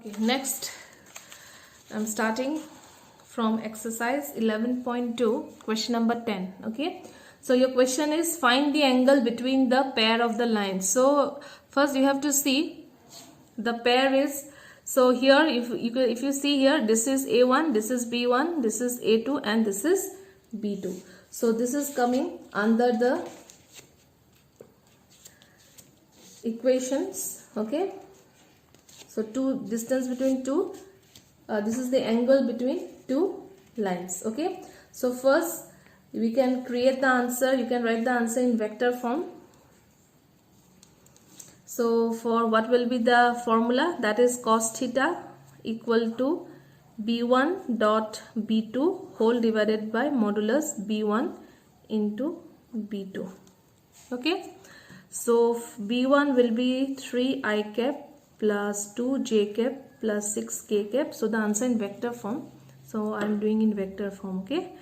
Okay, next I'm starting from exercise 11.2, question number 10. Okay, so your question is find the angle between the pair of the lines. So first you have to see the pair is, so here if you see here, this is A1, this is B1, this is A2 and this is B2. So this is coming under the equations. Okay, so distance between two, this is the angle between two lines. Okay, so first we can create the answer. You can write the answer in vector form. So for what will be the formula? That is cos theta equal to b1 dot b2 whole divided by modulus b1 into b2. Okay, so b1 will be 3 I cap plus 2 j cap plus 6 k cap. So the answer in vector form. So I am doing in vector form. Okay,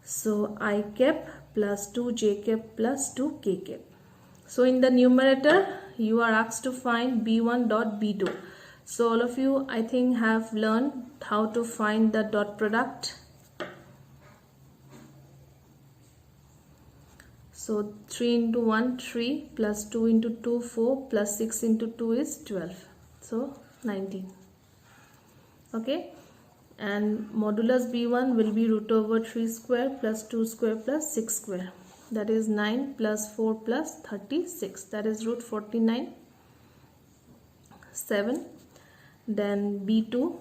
so I cap plus 2 j cap plus 2 k cap. So in the numerator you are asked to find b1 dot b2. So all of you I think have learned how to find the dot product. So 3 into 1 3 plus 2 into 2 4 plus 6 into 2 is 12. So 19. Okay, and modulus b1 will be root over 3 square plus 2 square plus 6 square. That is 9 plus 4 plus 36. That is root 49. 7. Then b2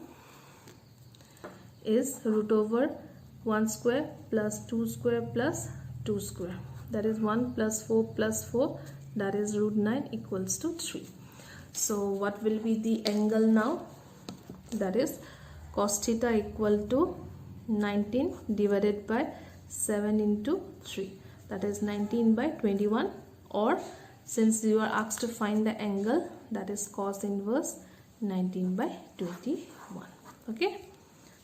is root over 1 square plus 2 square plus 2 square. That is 1 plus 4 plus 4. That is root 9 equals to 3. So what will be the angle now? That is cos theta equal to 19 divided by 7 into 3. That is 19 by 21, or since you are asked to find the angle, that is cos inverse 19 by 21. Okay,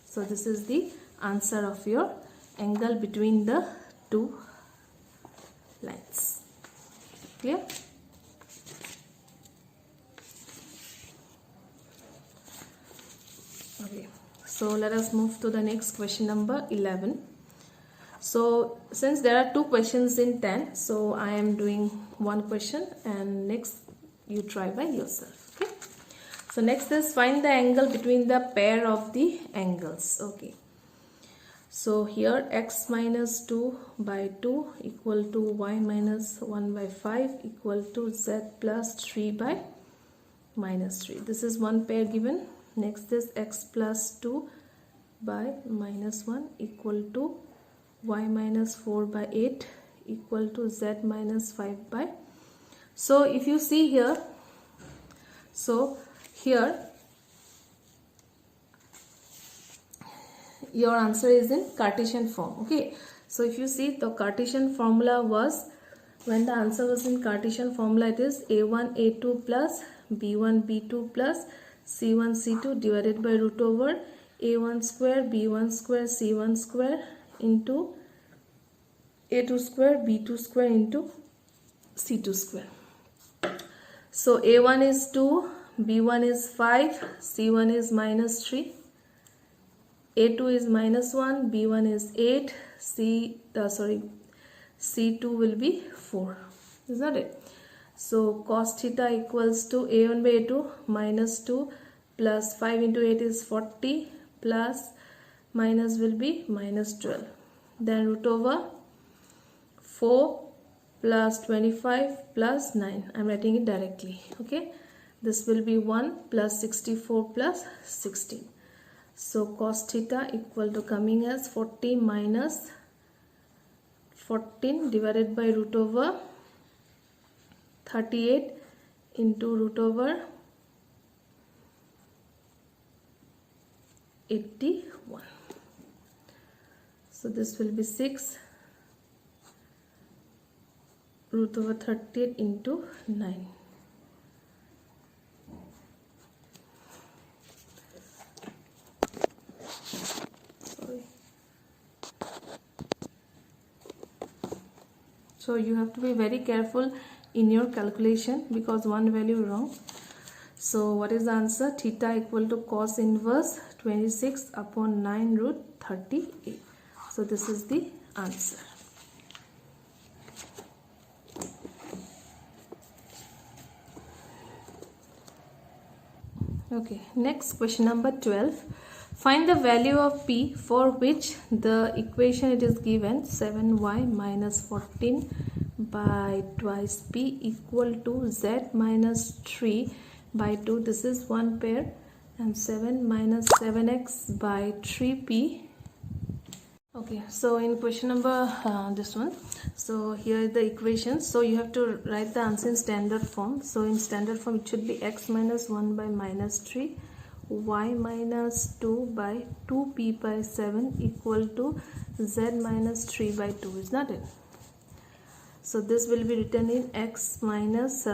so this is the answer of your angle between the two lines. Clear? Okay, so let us move to the next question number 11. So since there are two questions in 10, so I am doing one question and next you try by yourself. Okay, so next is find the angle between the pair of the angles. Okay, so here x minus 2 by 2 equal to y minus 1 by 5 equal to z plus 3 by minus 3. This is one pair given. Next is x plus 2 by minus 1 equal to y minus 4 by 8 equal to z minus 5 by. So if you see here, so here your answer is in Cartesian form. Okay, so if you see, the Cartesian formula was, when the answer was in Cartesian formula, it is a1 a2 plus b1 b2 plus c1 c2 divided by root over a1 square b1 square c1 square into a2 square b2 square into c2 square. So a1 is 2, b1 is 5, c1 is minus 3, a2 is minus 1, b1 is 8, c2 will be 4. Is that it? So cos theta equals to a1 by a2 minus 2 plus 5 into 8 is 40 plus minus will be minus 12. Then root over 4 plus 25 plus 9. I am writing it directly. Okay, this will be 1 plus 64 plus 16. So cos theta equal to coming as 40 minus 14 divided by root over 38 into root over 81. So this will be 6 root over 38 into 9. Sorry. So you have to be very careful in your calculation because one value wrong. So what is the answer? Theta equal to cos inverse 26 upon 9 root 38. So this is the answer. Okay, next question number 12. Find the value of p for which the equation it is given 7y minus 14 by twice p equal to z minus 3 by 2. This is one pair, and 7 minus 7x by 3p. Okay, so in question number this one, so here is the equation. So you have to write the answer in standard form. So in standard form it should be x minus 1 by minus 3, y minus 2 by 2p by 7 equal to z minus 3 by 2, is not it? So this will be written in x minus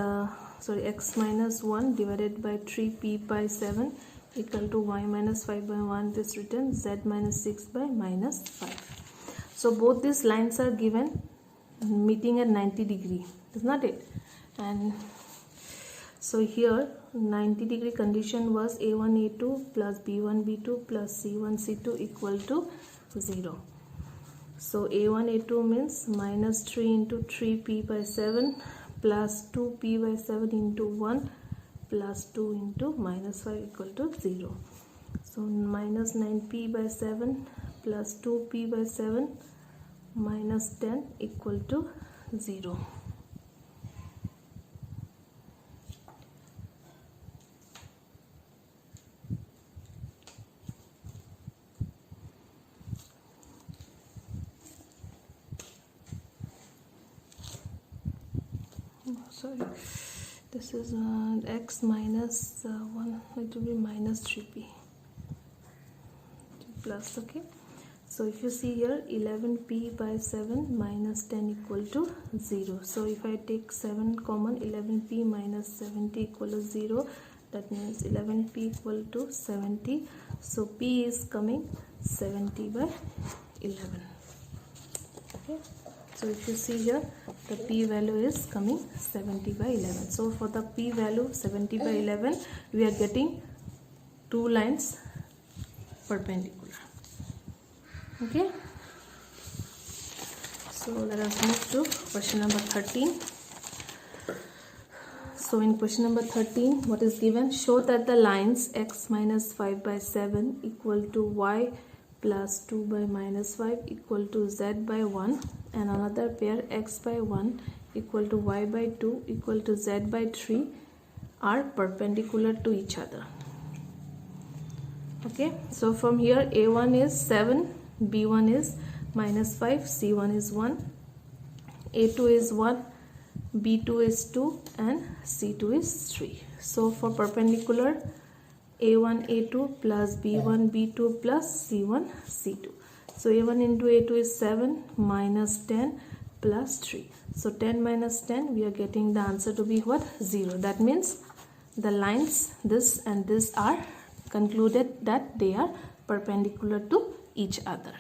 1 divided by 3p by 7 equal to y minus 5 by 1. This written z minus 6 by minus 5. So both these lines are given meeting at 90 degree, is not it? And so here 90 degree condition was a1 a2 plus b1 b2 plus c1 c2 equal to 0. So a1 a2 means minus 3 into 3p by 7 plus 2p by 7 into 1 plus 2 into minus 5 equal to 0. So minus 9p by 7 plus 2p by 7 minus 10 equal to 0. Sorry, this is x minus 1, it will be minus 3p plus. Okay, so if you see here 11p by 7 minus 10 equal to 0. So if I take 7 common, 11p minus 70 equal to 0. That means 11p equal to 70. So p is coming 70 by 11. Okay, so if you see here, the p value is coming 70 by 11. So for the p value 70 by 11, we are getting two lines perpendicular. Okay, so let us move to question number 13. So in question number 13, what is given? Show that the lines x minus 5 by 7 equal to y plus 2 by minus 5 equal to z by 1, and another pair x by 1 equal to y by 2 equal to z by 3 are perpendicular to each other. Okay, so from here a1 is 7, b1 is minus 5, c1 is 1, a2 is 1, b2 is 2, and c2 is 3. So for perpendicular a1 a2 plus b1 b2 plus c1 c2. So a1 into a2 is 7 minus 10 plus 3. So 10 minus 10, we are getting the answer to be what? 0. That means the lines this and this are concluded that they are perpendicular to each other.